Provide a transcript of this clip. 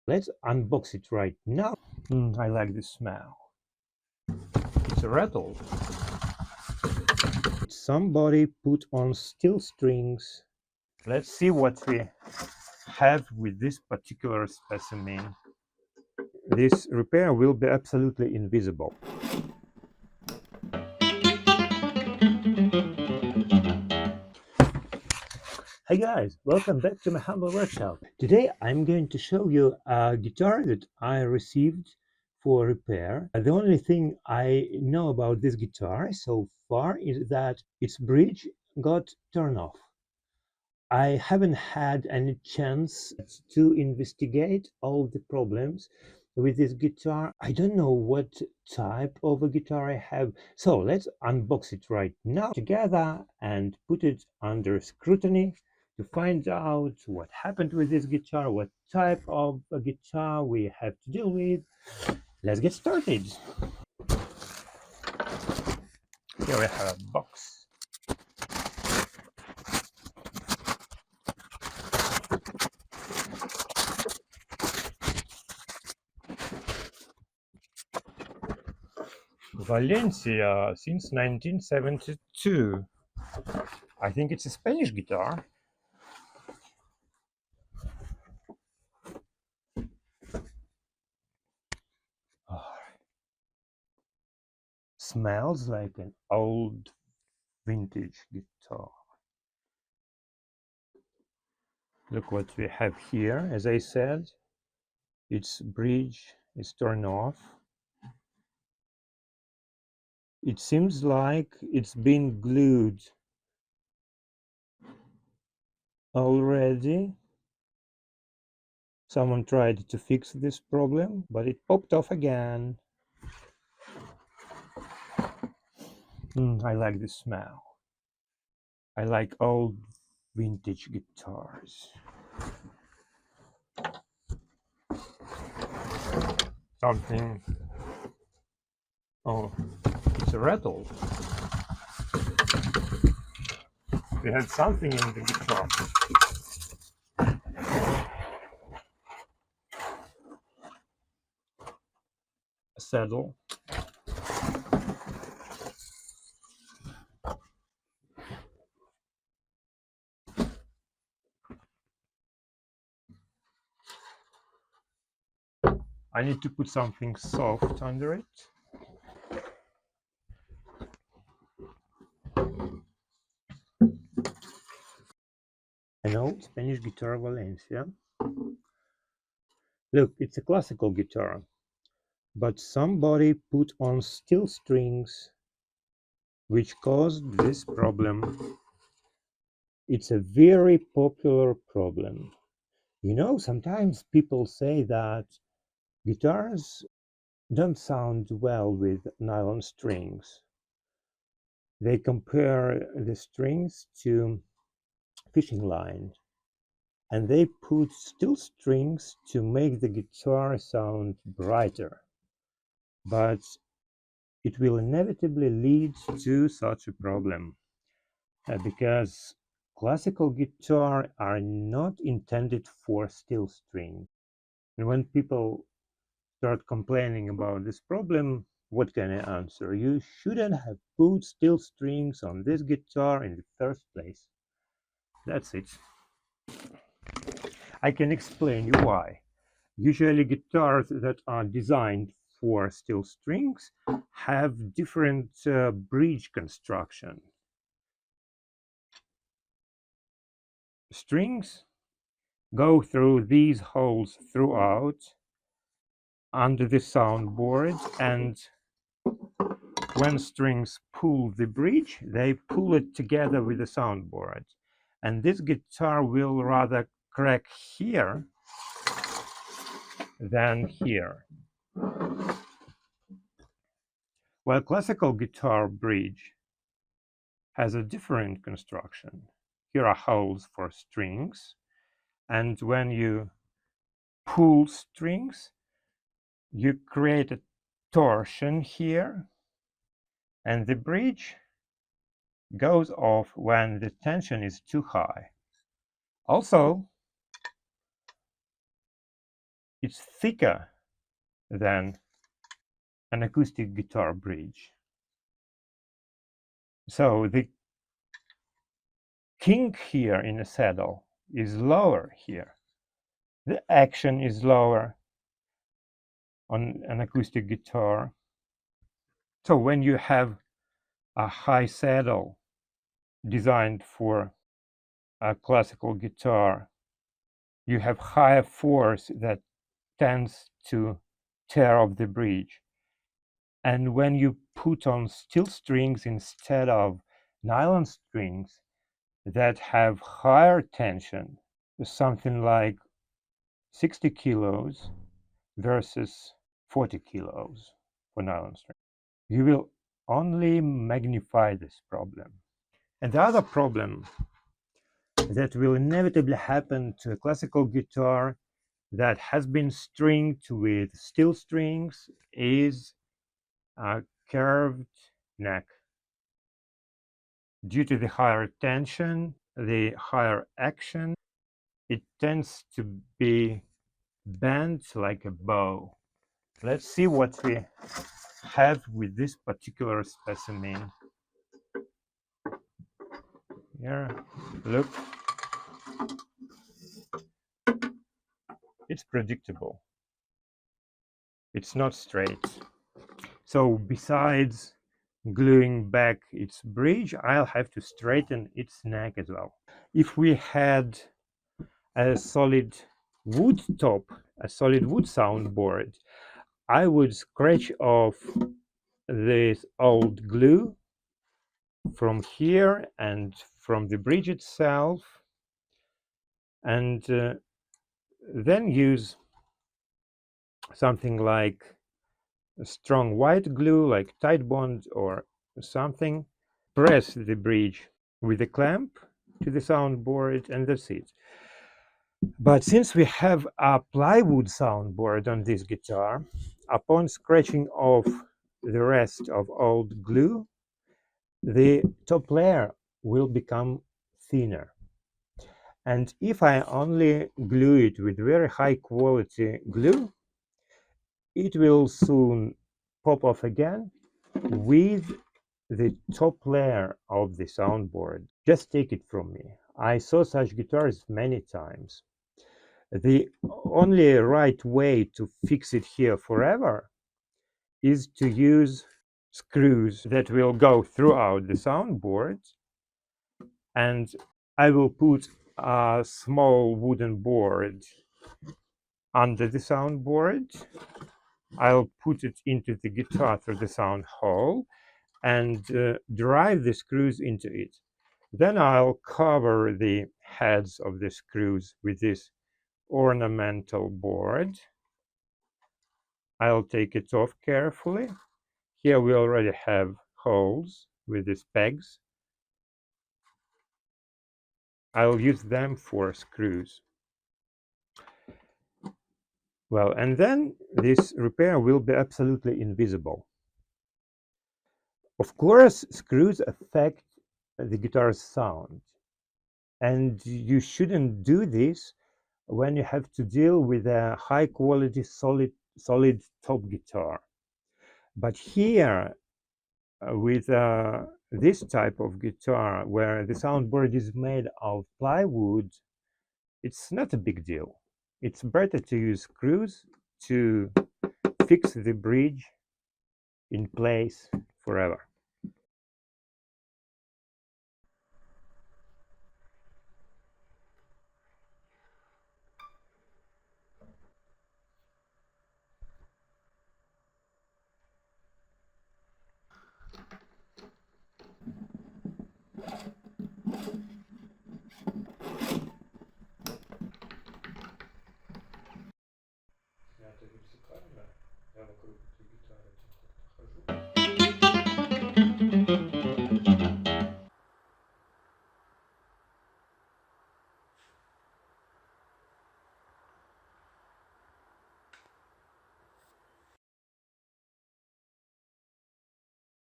Let's unbox it right now. I like the smell. It's a rattle. Somebody put on steel strings. Let's see what we have with this particular specimen. This repair will be absolutely invisible. Hey guys, welcome back to my humble workshop. Today I'm going to show you a guitar that I received for repair. The only thing I know about this guitar so far is that its bridge got turned off. I haven't had any chance to investigate all the problems with this guitar. I don't know what type of a guitar I have. So let's unbox it right now together and put it under scrutiny to find out what happened with this guitar, what type of a guitar we have to deal with. Let's get started. Here we have a box. Valencia since 1972. I think it's a Spanish guitar. Oh, smells like an old vintage guitar. Look what we have here. As I said, its bridge is turned off. It seems like it's been glued already. Someone tried to fix this problem, but it popped off again. I like the smell. I like old vintage guitars. Something. Oh, it's a rattle. We had something in the guitar. A saddle. I need to put something soft under it. An old Spanish guitar Valencia. Look, it's a classical guitar, but somebody put on steel strings, which caused this problem. It's a very popular problem. You know, sometimes people say that guitars don't sound well with nylon strings. They compare the strings to fishing line, and they put steel strings to make the guitar sound brighter. But it will inevitably lead to such a problem because classical guitar are not intended for steel string. And when people start complaining about this problem, what can I answer? You shouldn't have put steel strings on this guitar in the first place. That's it. I can explain you why. Usually guitars that are designed for steel strings have different bridge construction. Strings go through these holes throughout under the soundboard, and when strings pull the bridge, they pull it together with the soundboard. And this guitar will rather crack here than here. While classical guitar bridge has a different construction. Here are holes for strings, and when you pull strings, you create a torsion here, and the bridge goes off when the tension is too high. Also, it's thicker than an acoustic guitar bridge. So the kink here in the saddle is lower here. The action is lower on an acoustic guitar. So when you have a high saddle designed for a classical guitar, you have higher force that tends to tear off the bridge. And when you put on steel strings instead of nylon strings that have higher tension, something like 60 kilos versus 40 kilos for nylon string, you will only magnify this problem. And the other problem that will inevitably happen to a classical guitar that has been stringed with steel strings is a curved neck. Due to the higher tension, the higher action, it tends to be bent like a bow. Let's see what we have with this particular specimen. Here, look, it's predictable. It's not straight. So besides gluing back its bridge, I'll have to straighten its neck as well. If we had a solid wood top, a solid wood soundboard, I would scratch off this old glue from here and from the bridge itself, and then use something like a strong white glue like Titebond or something, press the bridge with a clamp to the soundboard, and that's it. But since we have a plywood soundboard on this guitar, upon scratching off the rest of old glue, the top layer will become thinner. And if I only glue it with very high quality glue, it will soon pop off again with the top layer of the soundboard. Just take it from me. I saw such guitars many times. The only right way to fix it here forever is to use screws that will go throughout the soundboard, and I will put a small wooden board under the soundboard. I'll put it into the guitar through the sound hole and drive the screws into it. Then I'll cover the heads of the screws with this ornamental board. I'll take it off carefully. Here we already have holes with these pegs. I'll use them for screws. Well, and then this repair will be absolutely invisible. Of course, screws affect the guitar's sound, and you shouldn't do this when you have to deal with a high quality solid top guitar. But here, with this type of guitar where the soundboard is made of plywood, it's not a big deal. It's better to use screws to fix the bridge in place forever.